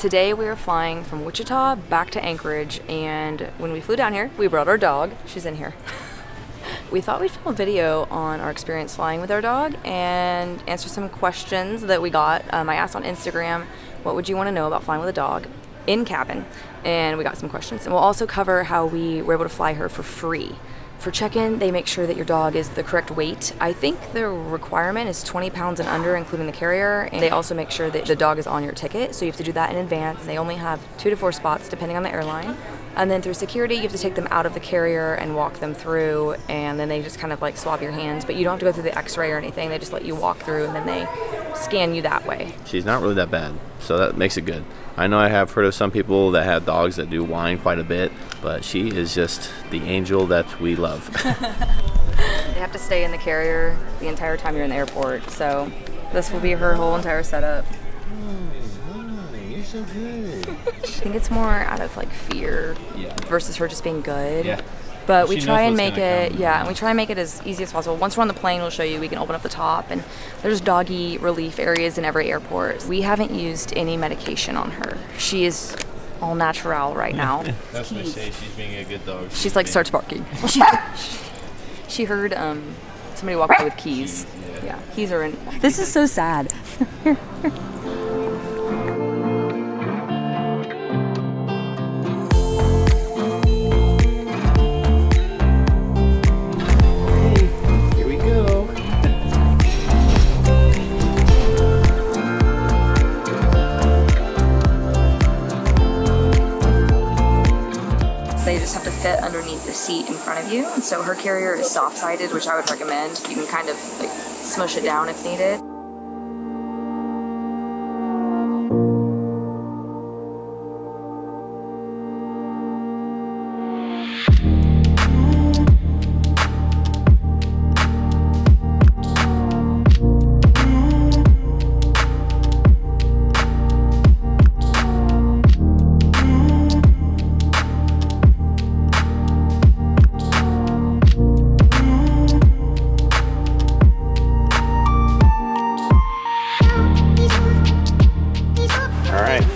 Today we are flying from Wichita back to Anchorage, and when we flew down here, we brought our dog. She's in here. We thought we'd film a video on our experience flying with our dog and answer some questions that we got. I asked on Instagram, what would you want to know about flying with a dog in cabin? And we got some questions. And we'll also cover how we were able to fly her for free. For check-in, they make sure that your dog is the correct weight. I think the requirement is 20 pounds and under, including the carrier. And they also make sure that the dog is on your ticket, so you have to do that in advance. They only have 2 to 4 spots, depending on the airline. And then through security, you have to take them out of the carrier and walk them through, and then they just kind of like swab your hands. But you don't have to go through the x-ray or anything. They just let you walk through, and then they scan you that way. She's not really that bad, so that makes it good. I know I have heard of some people that have dogs that do whine quite a bit, but she is just the angel that we love. They have to stay in the carrier the entire time you're in the airport, so this will be her whole entire setup. You're so good. I think it's more out of like fear versus her just being good. Yeah. But we try and make it, and we try and make it as easy as possible. Once we're on the plane, we'll show you, we can open up the top, and there's doggy relief areas in every airport. We haven't used any medication on her. She is all natural right now. That's what they say, she's being a good dog. She's like starts barking. She heard somebody walk by with keys. Yeah, keys are in. This is so sad. They just have to fit underneath the seat in front of you, and so her carrier is soft-sided, which I would recommend. You can kind of like smush it down if needed.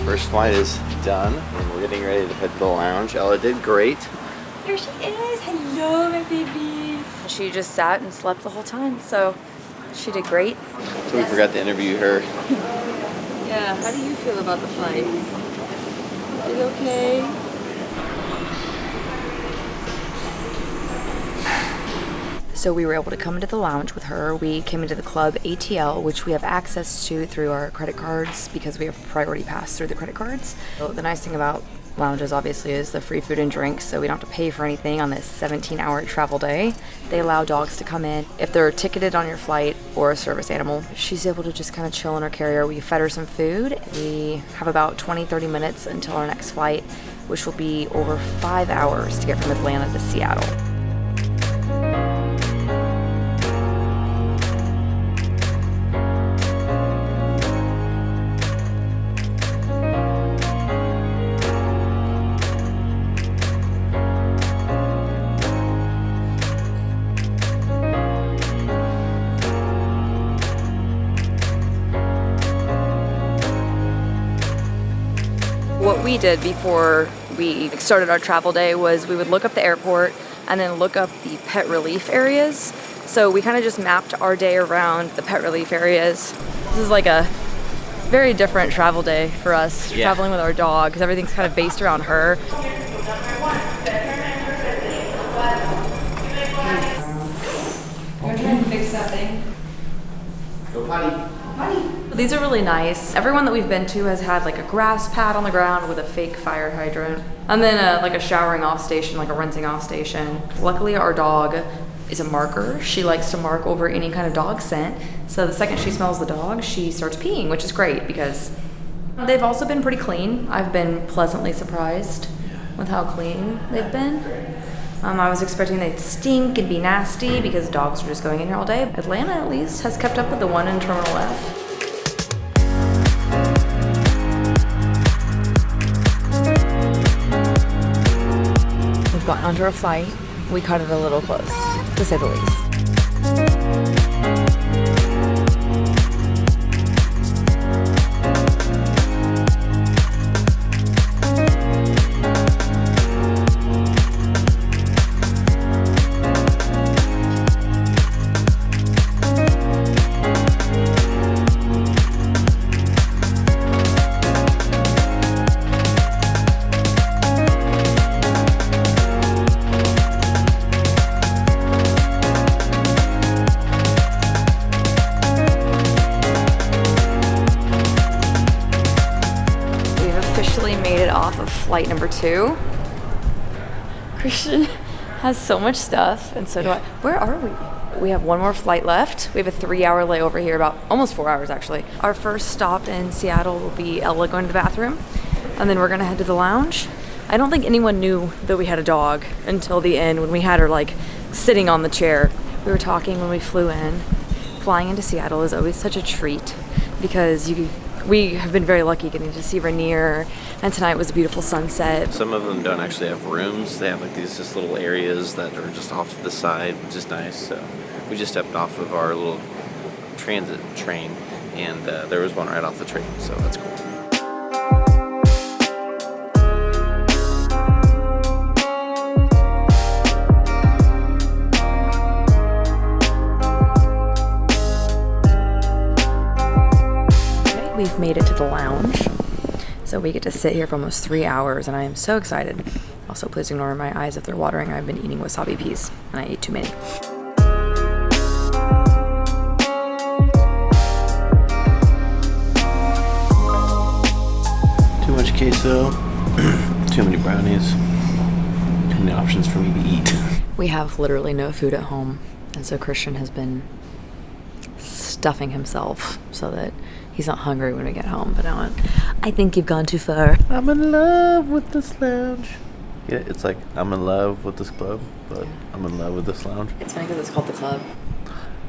First flight is done, and we're getting ready to head to the lounge. Ella did great. There she is. Hello, my baby. She just sat and slept the whole time, so she did great. So we forgot to interview her. Yeah, how do you feel about the flight? Is it okay? So we were able to come into the lounge with her. We came into the club ATL, which we have access to through our credit cards because we have priority pass through the credit cards. So the nice thing about lounges obviously is the free food and drinks, so we don't have to pay for anything on this 17-hour travel day. They allow dogs to come in if they're ticketed on your flight or a service animal. She's able to just kind of chill in her carrier. We fed her some food. We have about 20-30 minutes until our next flight, which will be over 5 hours to get from Atlanta to Seattle. What we did before we started our travel day was we would look up the airport and then look up the pet relief areas. So we kind of just mapped our day around the pet relief areas. This is like a very different travel day for us, traveling with our dog, because everything's kind of based around her. Go try and fix that thing. Go potty. These are really nice. Everyone that we've been to has had like a grass pad on the ground with a fake fire hydrant. And then like a showering off station, like a rinsing off station. Luckily our dog is a marker. She likes to mark over any kind of dog scent. So the second she smells the dog, she starts peeing, which is great because they've also been pretty clean. I've been pleasantly surprised with how clean they've been. I was expecting they'd stink and be nasty because dogs are just going in here all day. Atlanta, at least, has kept up with the one in Terminal F. We've gotten onto our flight. We cut it a little close, to say the least. made it off of flight number 2. Christian has so much stuff, and so do I. Where are we? We have one more flight left. We have a 3-hour layover here, about almost 4 hours actually. Our first stop in Seattle will be Ella going to the bathroom, and then we're gonna head to the lounge. I don't think anyone knew that we had a dog until the end when we had her like sitting on the chair. We were talking when we flew in. Flying into Seattle is always such a treat because we have been very lucky getting to see Rainier, and tonight was a beautiful sunset. Some of them don't actually have rooms. They have like these just little areas that are just off to the side, which is nice. So we just stepped off of our little transit train, and there was one right off the train, so that's cool. We've made it to the lounge, so we get to sit here for almost 3 hours, and I am so excited. Also, please ignore my eyes if they're watering. I've been eating wasabi peas, and I ate too many. Too much queso, too many brownies, too many options for me to eat. We have literally no food at home, and so Christian has been stuffing himself so that he's not hungry when we get home. But now I think you've gone too far. I'm in love with this lounge. Yeah, it's like I'm in love with this club, but I'm in love with this lounge. It's funny because it's called the club.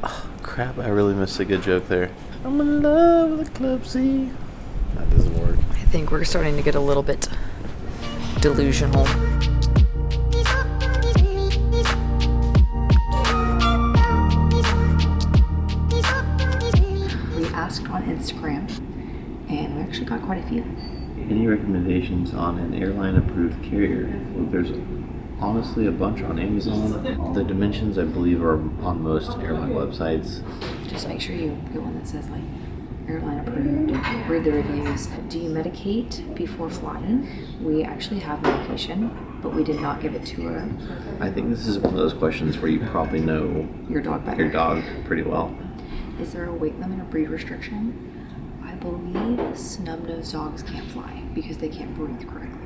Oh, crap, I really missed a good joke there. I'm in love with the club, see? That doesn't work. I think we're starting to get a little bit delusional. Asked on Instagram, and we actually got quite a few. Any recommendations on an airline-approved carrier? Well, there's honestly a bunch on Amazon. The dimensions, I believe, are on most airline websites. Just make sure you get one that says like airline approved. Read the reviews. Do you medicate before flying? We actually have medication, but we did not give it to her. I think this is one of those questions where you probably know your dog better. Your dog pretty well. Is there a weight limit or breed restriction? I believe snub-nosed dogs can't fly because they can't breathe correctly.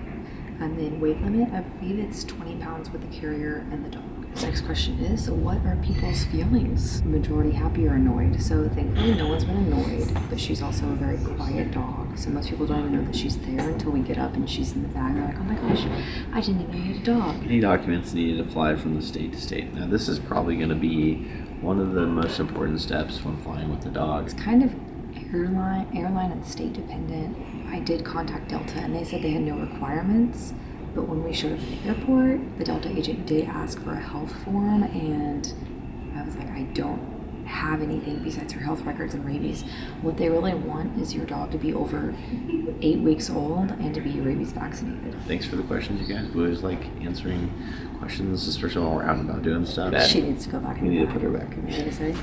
And then weight limit, I believe it's 20 pounds with the carrier and the dog. The next question is, what are people's feelings? Majority happy or annoyed? So thankfully no one's been annoyed, but she's also a very quiet dog. So most people don't even know that she's there until we get up and she's in the bag. They're like, oh my gosh, I didn't even know you had a dog. Any documents needed to fly from the state to state. Now this is probably going to be one of the most important steps when flying with the dog. It's kind of airline and state dependent. I did contact Delta and they said they had no requirements, but when we showed up at the airport, the Delta agent did ask for a health form, and I was like, I don't have anything besides her health records and rabies. What they really want is your dog to be over 8 weeks old and to be rabies vaccinated. Thanks for the questions, you guys. We always like answering questions, especially when we're out and about doing stuff. She needs to go back in the bag. We need to put her back in the bag.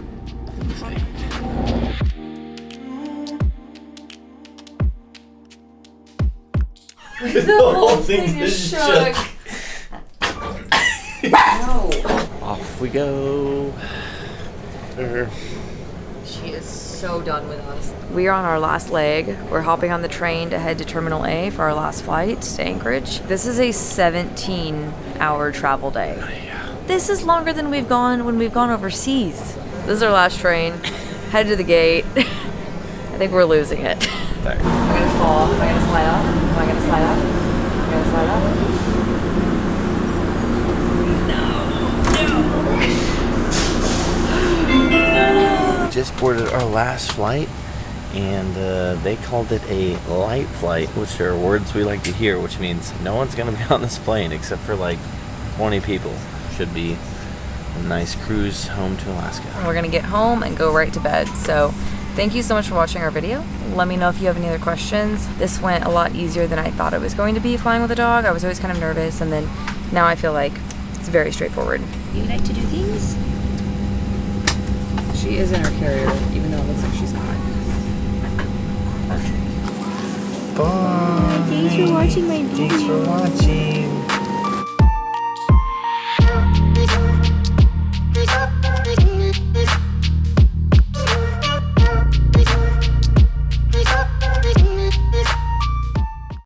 The whole thing is shook. No. Off we go. She is so done with us. We are on our last leg. We're hopping on the train to head to Terminal A for our last flight to Anchorage. This is a 17-hour travel day. This is longer than we've gone when we've gone overseas. This is our last train. Head to the gate. I think we're losing it. There. Am I gonna fall? Am I gonna slide off? Am I gonna slide off? Am I gonna slide off? Just boarded our last flight, and they called it a light flight, which are words we like to hear, which means no one's going to be on this plane except for like 20 people. Should be a nice cruise home to Alaska. We're going to get home and go right to bed. So thank you so much for watching our video. Let me know if you have any other questions. This went a lot easier than I thought it was going to be flying with a dog. I was always kind of nervous, and then now I feel like it's very straightforward. You like to do things? She is in her carrier, even though it looks like she's not. Bye. Thanks for watching my video. Thanks for watching.